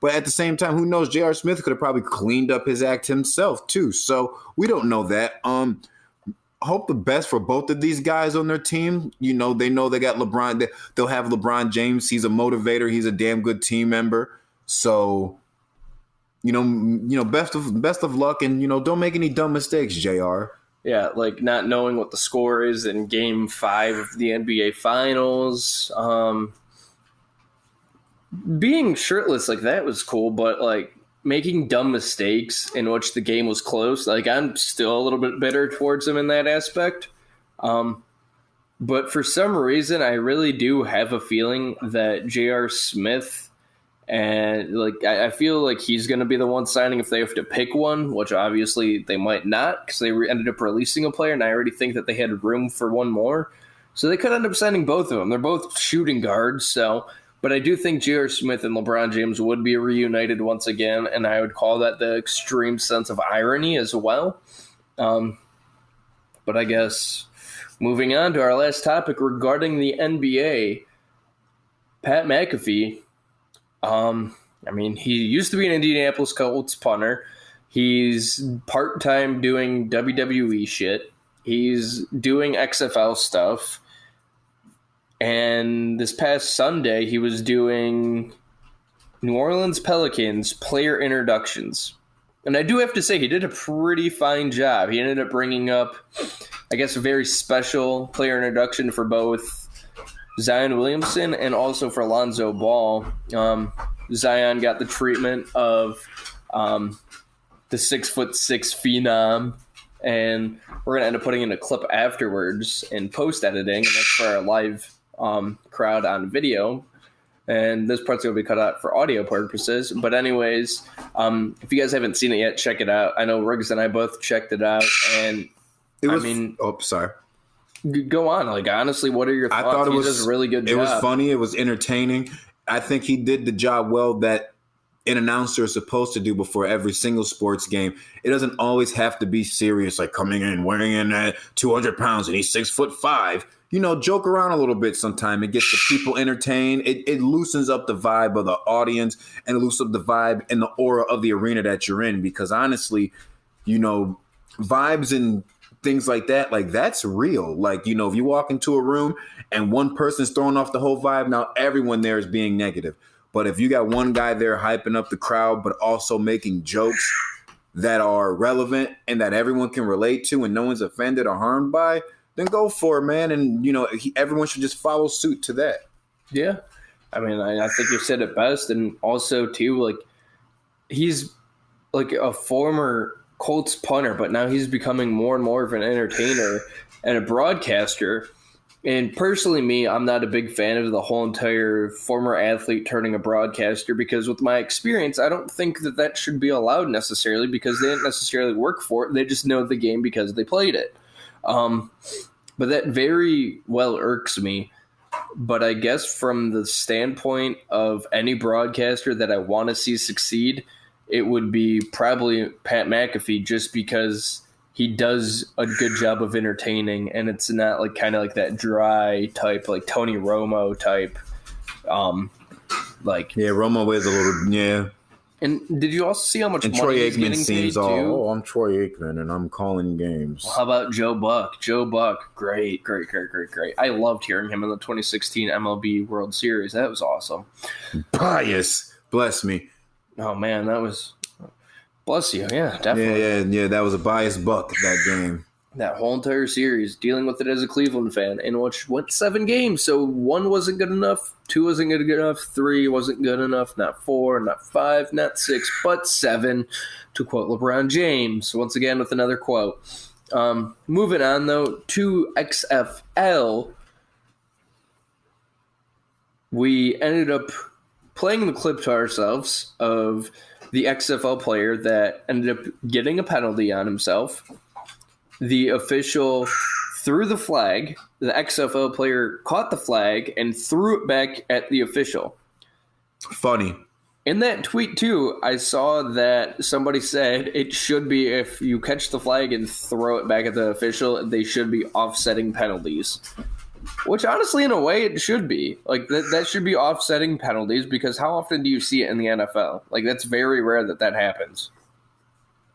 But at the same time, who knows? J.R. Smith could have probably cleaned up his act himself too. So we don't know that. Hope the best for both of these guys on their team. They know they got LeBron. They'll have LeBron James. He's a motivator. He's a damn good team member. So, best of luck, and don't make any dumb mistakes, JR. Yeah, like not knowing what the score is in Game 5 of the NBA Finals. Being shirtless like that was cool, but like making dumb mistakes in which the game was close, like I'm still a little bit bitter towards him in that aspect. But for some reason, I really do have a feeling that J.R. Smith, and like I feel like he's going to be the one signing if they have to pick one, which obviously they might not because they ended up releasing a player, and I already think that they had room for one more. So they could end up signing both of them. They're both shooting guards, so... But I do think J.R. Smith and LeBron James would be reunited once again, and I would call that the extreme sense of irony as well. But I guess moving on to our last topic regarding the NBA, Pat McAfee, he used to be an Indianapolis Colts punter. He's part-time doing WWE shit. He's doing XFL stuff. And this past Sunday, he was doing New Orleans Pelicans player introductions. And I do have to say, he did a pretty fine job. He ended up bringing up, I guess, a very special player introduction for both Zion Williamson and also for Lonzo Ball. Zion got the treatment of the 6'6" phenom. And we're going to end up putting in a clip afterwards in post-editing. And that's for our live crowd on video, and this part's going to be cut out for audio purposes. But anyways, if you guys haven't seen it yet, check it out. I know Riggs and I both checked it out, and sorry. Go on. Like, honestly, what are your thoughts? I thought he does a really good job. It was funny. It was entertaining. I think he did the job well that an announcer is supposed to do before every single sports game. It doesn't always have to be serious, like coming in, weighing in at 200 pounds, and he's 6'5". Joke around a little bit sometime. It gets the people entertained. It loosens up the vibe of the audience and it loosens up the vibe and the aura of the arena that you're in. Because honestly, vibes and things like that, like that's real. Like, if you walk into a room and one person's throwing off the whole vibe, now everyone there is being negative. But if you got one guy there hyping up the crowd, but also making jokes that are relevant and that everyone can relate to and no one's offended or harmed by, then go for it, man. And, everyone should just follow suit to that. Yeah. I think you said it best. And also, too, like, he's like a former Colts punter, but now he's becoming more and more of an entertainer and a broadcaster. And personally, I'm not a big fan of the whole entire former athlete turning a broadcaster because with my experience, I don't think that should be allowed necessarily because they didn't necessarily work for it. They just know the game because they played it. But that very well irks me. But I guess from the standpoint of any broadcaster that I want to see succeed, it would be probably Pat McAfee just because he does a good job of entertaining and it's not like kind of like that dry type, like Tony Romo type. Romo is a little, yeah. And did you also see how much money Troy he's Aikman getting seems paid too? I'm Troy Aikman and I'm calling games. Well, how about Joe Buck? Joe Buck, great. I loved hearing him in the 2016 MLB World Series. That was awesome. Bias, bless me. Oh man, that was bless you. Yeah, definitely. Yeah. That was a biased Buck that game. That whole entire series, dealing with it as a Cleveland fan, in which went 7 games. So 1 wasn't good enough, 2 wasn't good enough, 3 wasn't good enough, not 4, not 5, not 6, but 7, to quote LeBron James. Once again with another quote. Moving on, though, to XFL, we ended up playing the clip to ourselves of the XFL player that ended up getting a penalty on himself. The official threw the flag. The XFL player caught the flag and threw it back at the official. Funny. In that tweet, too, I saw that somebody said it should be if you catch the flag and throw it back at the official, they should be offsetting penalties. Which honestly, in a way, it should be. Like that should be offsetting penalties because how often do you see it in the NFL? Like that's very rare that happens.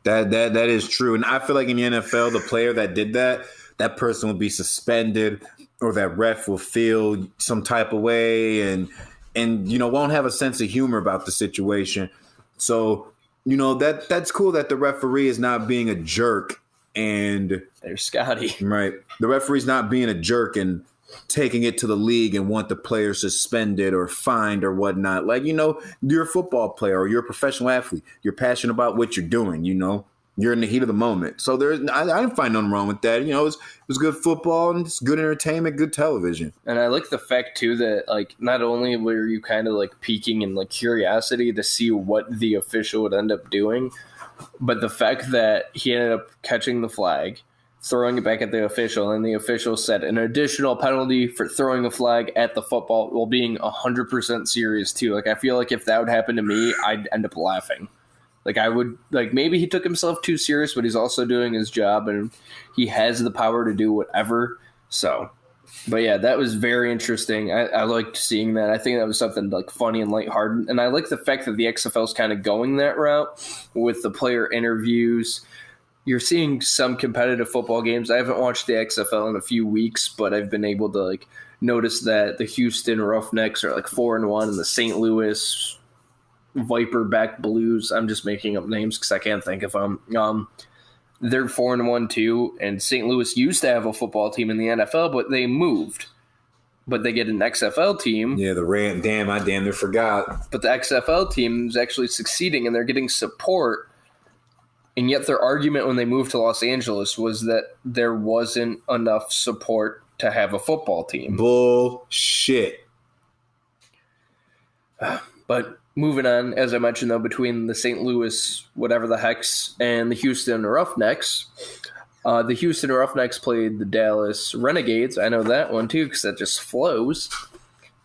That is true. And I feel like in the NFL, the player that did that person will be suspended or that ref will feel some type of way and won't have a sense of humor about the situation. So, that's cool that the referee is not being a jerk and there's Scotty. Right. The referee's not being a jerk and taking it to the league and want the player suspended or fined or whatnot. Like, you're a football player or you're a professional athlete. You're passionate about what you're doing, You're in the heat of the moment. So I didn't find nothing wrong with that. It was good football and it's good entertainment, good television. And I like the fact, too, that, like, not only were you kind of, like, piquing in, like, curiosity to see what the official would end up doing, but the fact that he ended up catching the flag, throwing it back at the official, and the official said an additional penalty for throwing a flag at the football while being 100% serious, too. Like, I feel like if that would happen to me, I'd end up laughing. Like, I would, like, maybe he took himself too serious, but he's also doing his job, and he has the power to do whatever. So, but yeah, that was very interesting. I liked seeing that. I think that was something, like, funny and lighthearted. And I like the fact that the XFL is kind of going that route with the player interviews. You're seeing some competitive football games. I haven't watched the XFL in a few weeks, but I've been able to, like, notice that the Houston Roughnecks are, like, 4-1, and the St. Louis Viperback Blues, I'm just making up names because I can't think of them. They're 4-1 too, and St. Louis used to have a football team in the NFL, but they moved. But they get an XFL team. Yeah, I damn near forgot. But the XFL team is actually succeeding, and they're getting support. And yet their argument when they moved to Los Angeles was that there wasn't enough support to have a football team. Bullshit. But moving on, as I mentioned, though, between the St. Louis whatever the hex and the Houston Roughnecks, the Houston Roughnecks played the Dallas Renegades. I know that one, too, because that just flows.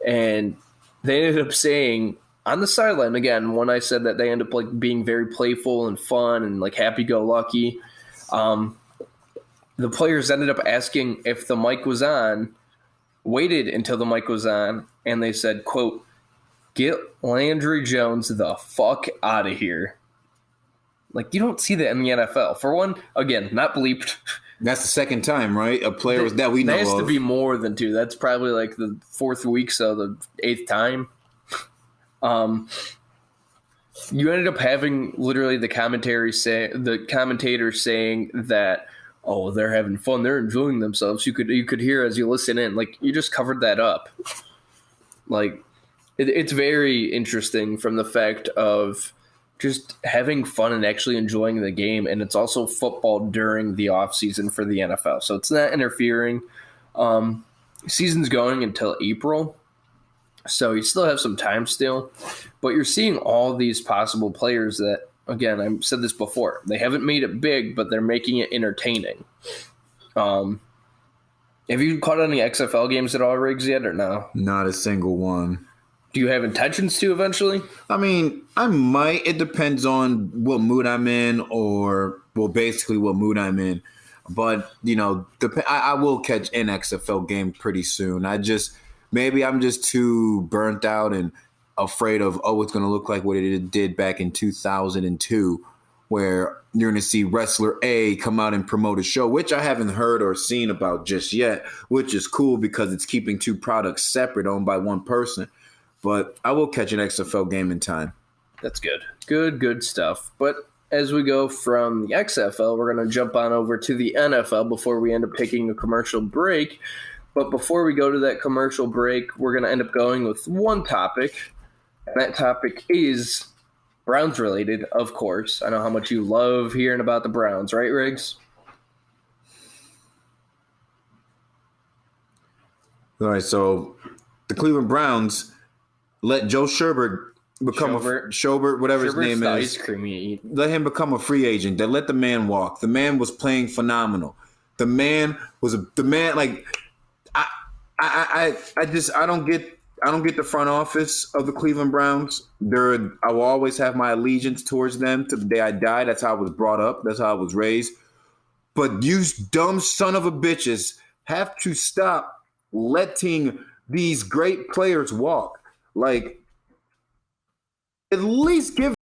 And they ended up saying on the sideline, again, when I said that they ended up like being very playful and fun and like happy-go-lucky, the players ended up asking if the mic was on, waited until the mic was on, and they said, quote, "Get Landry Jones the fuck out of here." Like, you don't see that in the NFL. For one, again, not bleeped. That's the second time, right? A player was that we know of. There has to be more than two. That's probably like the fourth week, so the eighth time. You ended up having literally the commentator saying that, oh, they're having fun, they're enjoying themselves. You could hear as you listen in, like, you just covered that up. Like, it's very interesting from the fact of just having fun and actually enjoying the game, and it's also football during the off season for the NFL, so it's not interfering. Season's going until April, so you still have some time still, but you're seeing all these possible players that, again, I said this before, they haven't made it big, but they're making it entertaining. Have you caught any XFL games at all, Riggs, yet, or no? Not a single one. Do you have intentions to eventually? I mean, I might. It depends on what mood I'm in basically what mood I'm in. But, I will catch an XFL game pretty soon. Maybe I'm just too burnt out and afraid of, it's going to look like what it did back in 2002, where you're going to see Wrestler A come out and promote a show, which I haven't heard or seen about just yet, which is cool because it's keeping two products separate, owned by one person. But I will catch an XFL game in time. That's good. Good stuff. But as we go from the XFL, we're going to jump on over to the NFL before we end up taking a commercial break. But before we go to that commercial break, we're going to end up going with one topic. And that topic is Browns related, of course. I know how much you love hearing about the Browns, right, Riggs? All right, so the Cleveland Browns let Joe Sherbert become Sherbert, whatever his name is. Ice cream you eat. Let him become a free agent. They let the man walk. The man was playing phenomenal. The man like I don't get the front office of the Cleveland Browns. I will always have my allegiance towards them to the day I die. That's how I was brought up. That's how I was raised. But you dumb son of a bitches have to stop letting these great players walk. Like, at least give